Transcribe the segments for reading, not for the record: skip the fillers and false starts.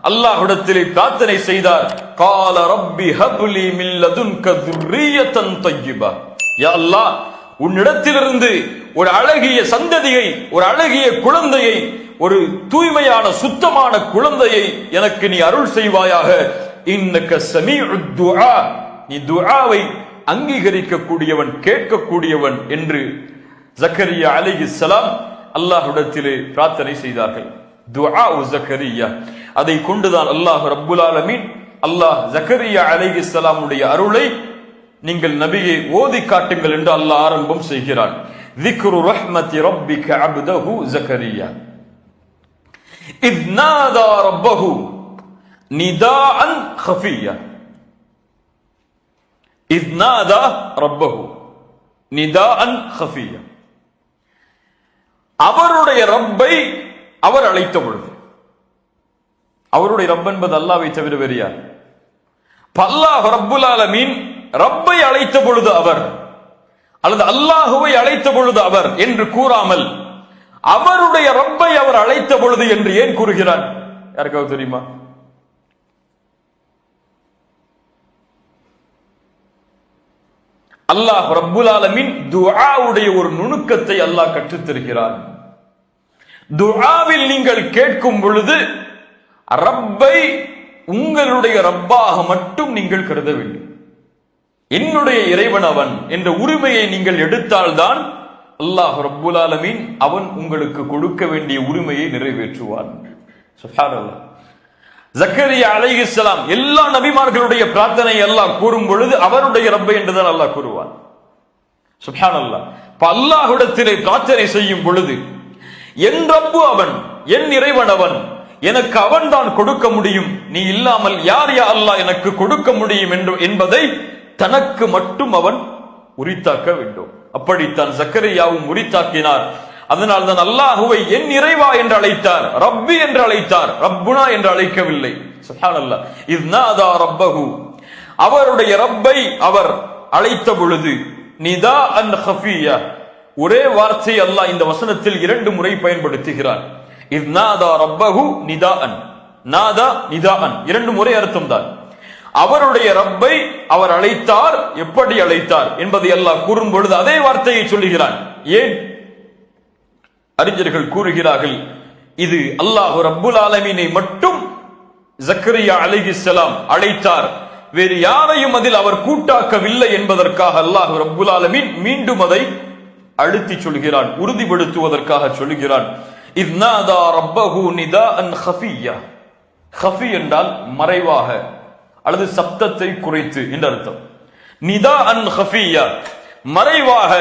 அல்லாஹ்விடத்திலே பிரார்த்தனை செய்தார். கால ரப்பி ஹப்லி மின் லதுன்க துர்ரியத்தன் தய்யிபா. யா அல்லாஹ், உன்னிடத்திலிருந்து ஒரு அழகிய சந்ததியை, ஒரு அழகிய குழந்தையை, ஒரு தூய்மையான சுத்தமான குழந்தையை எனக்கு நீ அருள் செய்வாயாக. இன்னக ஸமீஉத் துஆ, நீ துஆவை அங்கீகரிக்கக்கூடியவன், கேட்கக்கூடியவன் என்று ஜக்கரியா அலைஹிஸ்ஸலாம் அல்லாஹ்விடத்திலே பிரார்த்தனை செய்தார்கள். துஆ ஜக்கரியா, அதை கொண்டுதான் அல்லாஹ் ரப்புல் ஆலமீன் அல்லாஹ் ஜக்கரியா அலைஹிஸ்ஸலாமுடைய அருளை நீங்கள் நபியை ஓதி காட்டுங்கள் என்று அல்லாஹ் ஆரம்பம் செய்கிறான். ذِكْرُ رَحْمَةِ رَبِّكَ عَبْدَهُ زَكَرِيَّا إِذْ نَادَى رَبَّهُ نِدَاءً خَفِيًّا. إِذْ نَادَى رَبَّهُ نِدَاءً خَفِيًّا. அவருடைய ரப்பை அவர் அழைத்த பொழுது, அவருடைய ரப் என்பது அல்லாஹ்வை தவிர வேறு யார்? அல்லாஹ் ரப்புல் ஆலமீன் ரப்பை அழைத்த பொழுது அவர், அல்லது அல்லாஹுவை அழைத்த பொழுது அவர் என்று கூறாமல் அவருடைய ரப்பை அவர் அழைத்த பொழுது என்று ஏன் கூறுகிறார்? யாருக்காவது தெரியுமா? அல்லாஹ் ரப்புல் ஆலமீன் துஆவுடைய ஒரு நுணுக்கத்தை அல்லாஹ் கற்றுத்தருகிறார். துஆவில் நீங்கள் கேட்கும் பொழுது ரப்பை உங்களுடைய ரப்பாக மட்டும் நீங்கள் கருத வேண்டும். என்னுடைய இறைவன் அவன் என்ற உரிமையை நீங்கள் எடுத்தால்தான் அல்லாஹ் ரப்புல் ஆலமீன் அவன் உங்களுக்கு கொடுக்க வேண்டிய உரிமையை நிறைவேற்றுவான். சுப்ஹானல்லாஹ். ஜக்கரியா அலைஹிஸ்ஸலாம் எல்லா நபிமார்களுடைய பிரார்த்தனை அல்லாஹ் கூறும் பொழுது அவருடைய ரப்பை என்றுதான் அல்லாஹ் கூறுவான். சுப்ஹானல்லாஹ். அல்லாஹ்விடத்திலே பிரார்த்தனை செய்யும் பொழுது என் ரப்பு அவன், என் இறைவன் அவன், எனக்கு அவன் தான் கொடுக்க முடியும், நீ இல்லாமல் யார் யா அல்லாஹ் எனக்கு கொடுக்க முடியும் என்பதை தனக்கு மட்டும் அவன் உரித்தாக்க வேண்டும். அப்படித்தான் ஜக்கரியாவும் உரித்தாக்கினார். அதனால் தான் அல்லாஹுவை என் இறைவா என்று அழைத்தார், ரப்பி என்று அழைத்தார், ரப்புனா என்று அழைக்கவில்லை. சுப்ஹானல்லாஹ். இஸ் நாதா ரப்பஹு, அவருடைய ரப்பை அவர் அழைத்த பொழுது நிதாஅன் ஹஃபியா, ஒரே வார்த்தை அல்லாஹ் இந்த வசனத்தில் 2 முறை பயன்படுத்துகிறார். இஸ் நாதா ரப்பஹு நிதாஅன், நாதா நிதாஅன் 2 முறை அர்த்தம் தான். அவருடைய ரப்பை அவர் அழைத்தார், எப்படி அழைத்தார் என்பதை அல்லாஹ் கூறும் பொழுது அதே வார்த்தையை சொல்லுகிறான். ஏன்? அறிஞர்கள் கூறுகிறார்கள், இது அல்லாஹ் ரப்புல் ஆலமீனை மட்டும் ஜக்கரியா அலைஹிஸ்ஸலாம் அழைத்தார், வேறு யாரையும் அதில் அவர் கூட்டாக்கவில்லை என்பதற்காக அல்லாஹ் ரப்புல் ஆலமீன் மீண்டும் அதை அழுத்தி சொல்கிறான், உறுதிப்படுத்துவதற்காக சொல்கிறான். இஸ் நாதா ரப்பஹு நிதாஅன் ஹஃபியா. ஹஃபி என்றால் மறைவாக அல்லது சப்தத்தை குறைத்து என்று அர்த்தம். நிதாஅன் ஹஃபியா, மறைவாக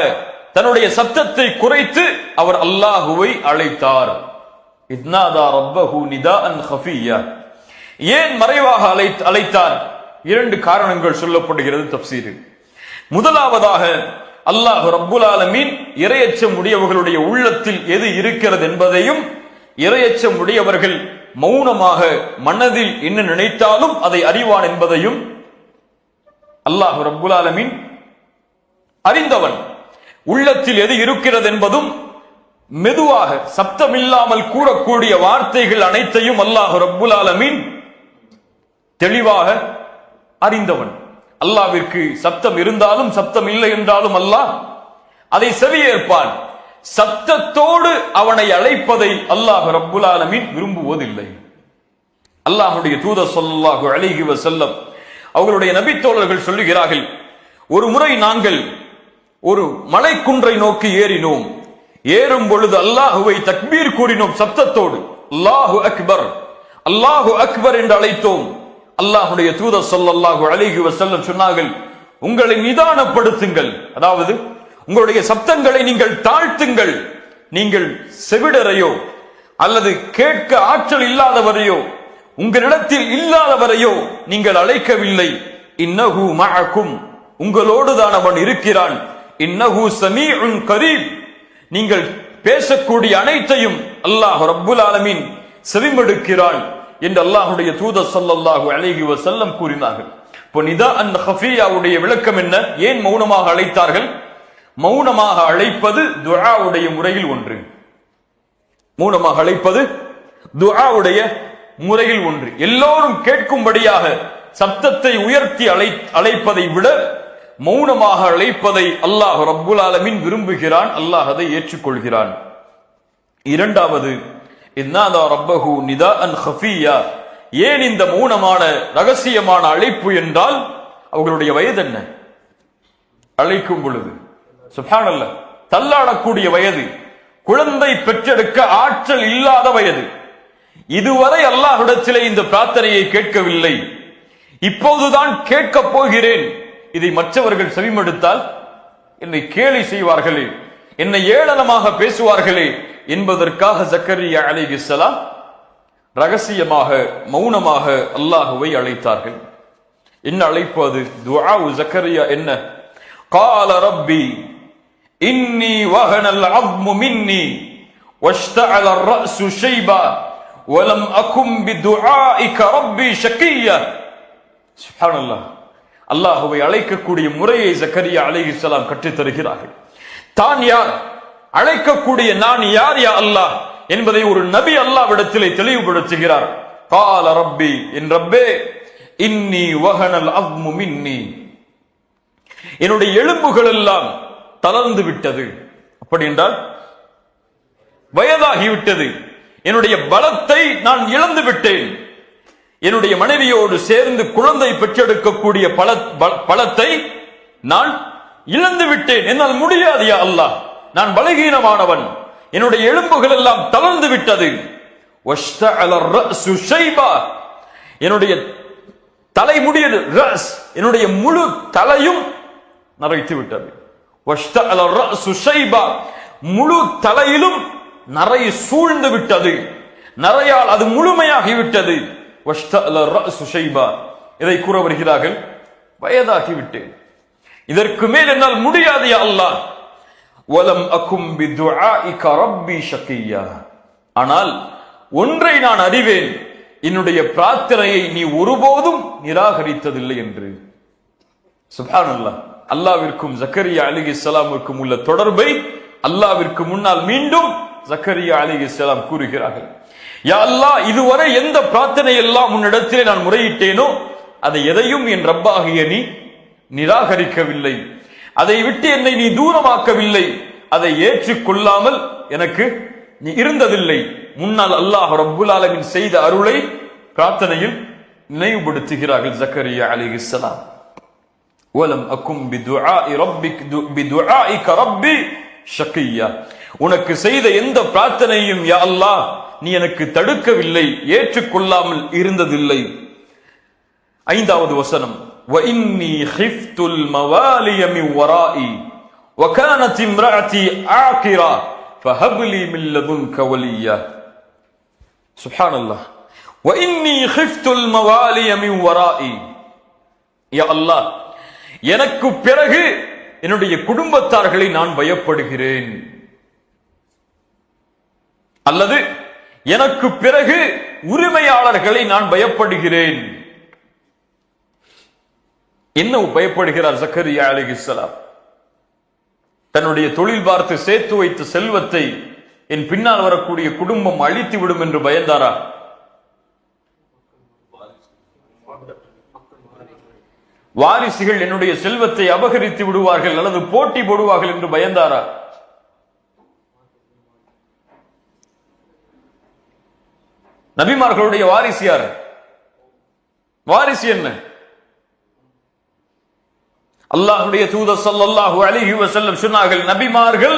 தன்னுடைய சப்தத்தை குறைத்து அவர் அல்லாஹுவை அழைத்தார். இஸ் நாதா ரப்பஹு நிதாஅன் ஹஃபியா. ஏன் மறைவாக அழைத்தார்? 2 காரணங்கள் சொல்லப்படுகிறது தஃப்சீரில். முதலாவதாக அல்லாஹ் ரப்புல் ஆலமீன் இறையச்சம் உடையவர்களுடைய உள்ளத்தில் எது இருக்கிறது என்பதையும், இறையச்சம் உடையவர்கள் மௌனமாக மனதில் என்ன நினைத்தாலும் அதை அறிவான் என்பதையும் அல்லாஹ் ரப்புல் ஆலமீன் அறிந்தவன். உள்ளத்தில் எது இருக்கிறது என்பதும் மெதுவாக சப்தமில்லாமல் கூறக்கூடிய வார்த்தைகள் அனைத்தையும் அல்லாஹ் ரப்புல் ஆலமீன் தெளிவாக அறிந்தவன். அல்லாஹ்விற்கு சப்தம் இருந்தாலும் சப்தம் இல்லை என்றாலும் அல்லாஹ் அதை செவியேற்பான். சப்தத்தோடு அவனை அழைப்பதை அல்லாஹ் ரப்புல் ஆலமீன் விரும்புவதில்லை. அல்லாஹ்வுடைய தூதர் ஸல்லல்லாஹு அலைஹி வஸல்லம் அவர்களுடைய நபித்தோழர்கள் சொல்லுகிறார்கள், ஒரு முறை நாங்கள் ஒரு மலைக்குன்றை நோக்கி ஏறினோம். ஏறும் பொழுது அல்லாஹுவை தக்பீர் கூறினோம் சப்தத்தோடு. அல்லாஹு அக்பர், அல்லாஹு அக்பர் என்று அழைத்தோம். அல்லாஹ்வுடைய தூதர் ஸல்லல்லாஹு அலைஹி வஸல்லம் சொன்னார்கள், உங்களை நிதானப்படுத்துங்கள், அதாவது உங்களுடைய சப்தங்களை நீங்கள் தாழ்த்துங்கள். நீங்கள் செவிடரையோ அல்லது கேட்க ஆற்றல் இல்லாதவரையோ உங்களிடத்தில் இல்லாதவரையோ நீங்கள் அழைக்கவில்லை. இன்னஹு மஅக்கும், உங்களோடு தான் அவன் இருக்கிறான். இன்னஹு ஸமீஉன் கரீப், நீங்கள் பேசக்கூடிய அனைத்தையும் அல்லாஹ் ரப்புல் ஆலமீன் செவிமடுக்கிறான் என்று அல்லாஹ்வுடைய தூதர் ஸல்லல்லாஹு அலைஹி வஸல்லம் கூறினார்கள். இப்போ நிதாஅன் ஹஃபியாவுடைய விளக்கம் என்ன? ஏன் மௌனமாக அழைத்தார்கள்? மௌனமாக அழைப்பது துஆவுடைய முறையில் ஒன்று. மௌனமாக அழைப்பது துஆவுடைய முறையில் ஒன்று. எல்லோரும் கேட்கும்படியாக சப்தத்தை உயர்த்தி அழைப்பதை விட மௌனமாக அழைப்பதை அல்லாஹ் ரப்புல் ஆலமீன் விரும்புகிறான். அல்லாஹ் அதை ஏற்றுக்கொள்கிறான். இரண்டாவது, இன்னாதா ரப்பஹு நிதாஅன் ஹஃபியா. ஏன் இந்த மௌனமான ரகசியமான அழைப்பு என்றால் அவர்களுடைய வயது என்ன? அழைக்கும் பொழுது சுப்ஹானல்லாஹ், தள்ளாடக்கூடிய வயது, குழந்தை பெற்றெடுக்க ஆற்றல் இல்லாத வயது. இதுவரை அல்லாஹ்விடத்திலே இந்த பிரார்த்தனையை கேட்கவில்லை, இப்போதுதான் கேட்கப் போகிறேன். இதை மற்றவர்கள் செவிமடுத்தால் என்னை கேலி செய்வார்களே, என்னை ஏளனமாக பேசுவார்களே என்பதற்காக ஜக்கரியா அலைஹிஸ்ஸலாம் ரகசியமாக மௌனமாக அல்லாஹுவை அழைத்தார்கள். என்ன அழைப்பு அது? துஆ ஜக்கரியா என்ன? قال ربي إني وهن العظم مني واشتعل الرأس شيبا ولم أكن بدعائك ربي شقيا. سبحان الله. அல்லாஹுவை அழைக்கக்கூடிய முறையை ஜக்கரியா அலைஹிஸ்ஸலாம் கற்றுத் தருகிறார்கள். தான் யார், அழைக்கக்கூடிய நான் யார் யா அல்லாஹ் என்பதை ஒரு நபி அல்லாஹ்விடத்திலே தெளிவுபடுத்துகிறார். قال ربي, என் ரப்பே, இன்னி வஹனல் அஸ்மு மின்னி, என்னுடைய எலும்புகள் எல்லாம் தளர்ந்து விட்டது. அப்படி என்றால் வயதாகிவிட்டது, என்னுடைய பலத்தை நான் இழந்து விட்டேன். என்னுடைய மனைவியோடு சேர்ந்து குழந்தை பெற்றெடுக்கக்கூடிய பலத்தை நான் இழந்து விட்டேன். என்னால் முடியாது யா அல்லாஹ், நான் பலகீனமானவன், என்னுடைய எலும்புகள் எல்லாம் தளர்ந்து விட்டது. என்னுடைய தலைமுடிய ரஸ், என்னுடைய முழு தலையும் நரைத்து விட்டது. முழு தலையிலும் நரை சூழ்ந்து விட்டது, நரையால் அது முழுமையாகிவிட்டது. இதை கூற வருகிறார்கள், வயதாகிவிட்டேன், இதற்கு மேல் என்னால் முடியாது யா அல்லாஹ். வலம் அகும் பிதுஆஇக ரப்பி ஷகியா. ஆனால் ஒன்றை நான் அறிவேன், என்னுடைய பிரார்த்தனையை நீ ஒருபோதும் நிராகரித்ததில்லை என்று. சுப்ஹானல்லாஹ். அல்லாஹ்விற்கும் ஜக்கரியா அலைஹிஸ்ஸலாமுக்கும் உள்ள தொடர்பை அல்லாஹ்விற்கு முன்னால் மீண்டும் ஜக்கரியா அலைஹிஸ்ஸலாம் கூறுகிறார்கள். யா அல்லாஹ், இதுவரை எந்த பிரார்த்தனை எல்லாம் உன்னிடத்திலே நான் முறையிட்டேனோ அதை எதையும் என் ரப்பாகிய நீ நிராகரிக்கவில்லை, அதை விட்டு என்னை நீ தூரமாக்கவில்லை, அதை ஏற்றுக்கொள்ளாமல் எனக்கு நீ இருந்ததில்லை. முன்னால் அல்லாஹ் ரப்புல் ஆலமீன் செய்த அருளை பிரார்த்தனையில் நினைவுபடுத்துகிறார்கள் ஜக்கரியா அலைஹிஸ்ஸலாம். வலம் அகும் பிதுஆஇக ரப்பி ஷகியா. உனக்கு செய்த எந்த பிரார்த்தனையும் யா அல்லாஹ் நீ எனக்கு தடுக்கவில்லை, ஏற்றுக்கொள்ளாமல் இருந்ததில்லை. ஐந்தாவது வசனம், وَإِنِّي خِفْتُ الْمَوَالِيَ مِنْ وَرَائِي وَكَانَتِ امْرَأَتِي عَاقِرًا فَهَبْ لِي مِنْ لَدُنْكَ وَلِيًّا. சுப்ஹானல்லாஹ். وَإِنِّي خِفْتُ الْمَوَالِيَ مِنْ وَرَائِي. யா அல்லாஹ், எனக்கு பிறகு என்னுடைய குடும்பத்தார்களை நான் பயப்படுகிறேன், அல்லது எனக்கு பிறகு உரிமையாளர்களை நான் பயப்படுகிறேன். என்ன பயப்படுகிறார் ஜக்கரியா அலைஹிஸ்ஸலாம்? தன்னுடைய தொழில் பார்த்து சேர்த்து வைத்த செல்வத்தை என் பின்னால் வரக்கூடிய குடும்பம் அழித்து விடும் என்று பயந்தாரா? வாரிசுகள் என்னுடைய செல்வத்தை அபகரித்து விடுவார்கள் அல்லது போட்டி போடுவார்கள் என்று பயந்தாரா? நபிமார்களுடைய வாரிசு யார்? வாரிசு என்ன? அல்லாஹ்வுடைய தூதர் ஸல்லல்லாஹு அலைஹி வஸல்லம் சொன்னார்கள், நபிமார்கள்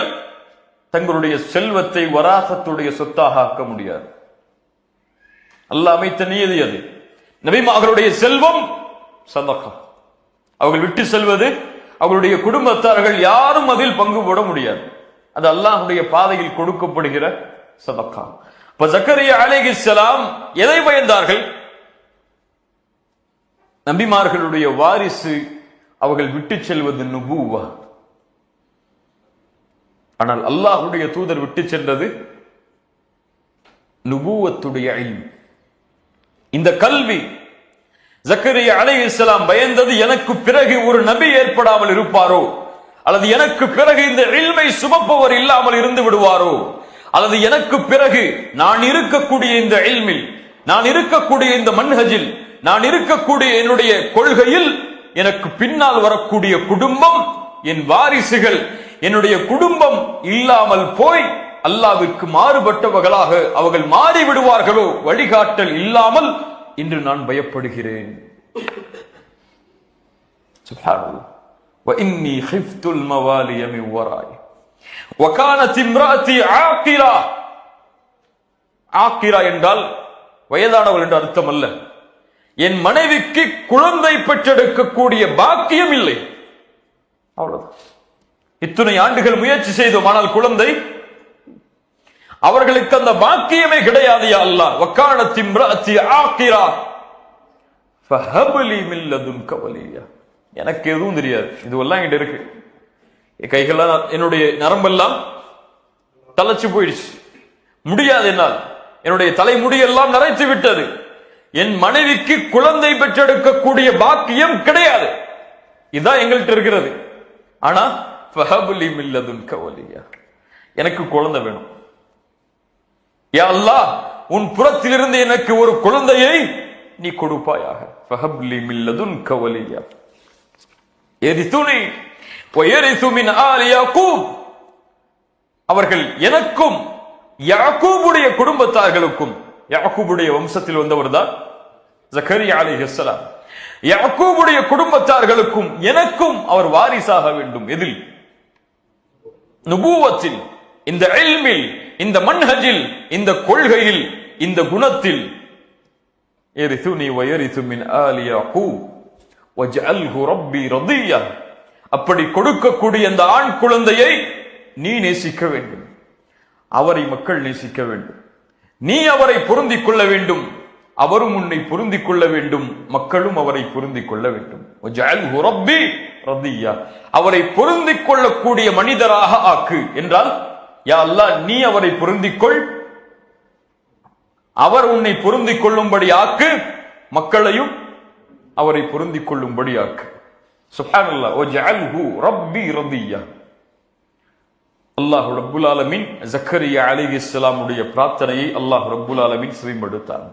தங்களுடைய செல்வத்தை வராசத்துடைய சொத்தாக ஆக்க முடியாது. அல்லாஹ் அமைத்த நியதி அது. நபிமார்களுடைய செல்வம் சதகா, அவர்கள் விட்டு செல்வது, அவர்களுடைய குடும்பத்தார்கள் யாரும் அதில் பங்கு போட முடியாது. அது அல்லாஹ்வுடைய பாதையில் கொடுக்கப்படுகிற சதகா. இப்ப ஜக்கரியா அலைஹிஸ்ஸலாம் எதை பயந்தார்கள்? நபிமார்களுடைய வாரிசு அவர்கள் விட்டு செல்வது நுபுவா. ஆனால் அல்லாஹ்வுடைய தூதர் விட்டு சென்றது நுபுவத்துடைய இல்ம், இந்த கல்வி. ஜக்கரியா அலைஹிஸ்ஸலாம் பயந்தது, எனக்கு பிறகு ஒரு நபி ஏற்படாமல் இருப்பாரோ, அல்லது எனக்கு பிறகு இந்த இல்மை சுமப்பவர் இல்லாமல் இருந்து விடுவாரோ, அல்லது எனக்கு பிறகு நான் இருக்கக்கூடிய இந்த இல்மில் நான் இருக்கக்கூடிய இந்த மன்ஹஜில், நான் இருக்கக்கூடிய என்னுடைய கொள்கையில் எனக்கு பின்னால் வரக்கூடிய குடும்பம், என் வாரிசுகள், என்னுடைய குடும்பம் இல்லாமல் போய் அல்லாஹ்விற்கு மாறுபட்டவர்களாக அவர்கள் மாறிவிடுவார்களோ, வழிகாட்டல் இல்லாமல் இன்று நான் பயப்படுகிறேன். சுப்ஹானல்லாஹ். وإني خفت الموالي من ورائي وكانت امرأتي عاقرة. ஆக்கிரா என்றால் வயதானவள் என்று அர்த்தம் அல்ல. என் மனைவிக்கு குழந்தை பெற்றெடுக்கக்கூடிய பாக்கியம் இல்லை. அவ்வளவுதான். இத்தனை ஆண்டுகள் முயற்சி செய்தோம், ஆனால் குழந்தை அவர்களுக்கு அந்த பாக்கியமே கிடையாது. யா அல்லாஹ், வகானத் இம்ராத்தி ஆக்கிரா ஃபஹப்லி மின் லதுன்க வலியா. எனக்கு எதுவும் தெரியாது, இதுவெல்லாம் என்கிட்ட இருக்கு. என் கைகள்லாம், என்னுடைய நரம்பெல்லாம் தளச்சு போயிடுச்சு, முடியாது என்னால். என்னுடைய தலைமுடியெல்லாம் நரைத்து விட்டது. என் மனைவிக்கு குழந்தை பெற்றெடுக்கக்கூடிய பாக்கியம் கிடையாது. இதுதான் எங்கள்கிட்ட இருக்கிறது. ஆனா ஃபஹப்லி மின் லதுன்க வலியா, எனக்கு குழந்தை வேணும். யா அல்லாஹ், உன் புறத்திலிருந்து எனக்கு ஒரு குழந்தையை நீ கொடுப்பாயாக. ஃபஹப்லி மின் லதுன்க வலியா யரிதுனி வயரிது மின் ஆலி யாக்கூப். அவர்கள் எனக்கும் யாக்கூபுடைய குடும்பத்தார்களுக்கும், யாக்கூபுடைய வம்சத்தில் வந்தவர்தான் ஜக்கரியா அலைஹிஸ்ஸலாம், யாக்கூபுடைய குடும்பத்தார்களுக்கும் எனக்கும் அவர் வாரிசாக வேண்டும். எதில்? நுபுவத்தில், இந்த இல்மில், இந்த மன்ஹஜில், இந்த கொள்கையில், இந்த குணத்தில். யரிதுனி வயரிது மின் ஆலி யாக்கூப் வஜஅல்ஹு ரப்பி ரதியா. அப்படி கொடுக்கக்கூடிய அந்த ஆண் குழந்தையை நீ நேசிக்க வேண்டும், அவரை மக்கள் நேசிக்க வேண்டும், நீ அவரை பொருந்திக் கொள்ள வேண்டும், அவரும் உன்னை பொருந்திக் கொள்ள வேண்டும், மக்களும் அவரை பொருந்திக் கொள்ள வேண்டும். வஜஅல்ஹு ரப்பி ரதியா, அவரை பொருந்திக் கொள்ளக்கூடிய மனிதராக ஆக்கு என்றால், யா அல்லாஹ், நீ அவரை பொருந்திக் கொள், அவர் உன்னை பொருந்திக் கொள்ளும்படி ஆக்கு, மக்களையும் அவரை பொருந்திக் கொள்ளும்படி ஆக்கு. சுப்ஹானல்லாஹ். வஜஅல்ஹு ரப்பி ரதியா. அல்லாஹ் ரப்புல் ஆலமீன் ஜக்கரியா அலைஹிஸ்ஸலாம் உடைய பிரார்த்தனையை அல்லாஹ் ரப்புல் ஆலமீன் செவிமடுத்தான்.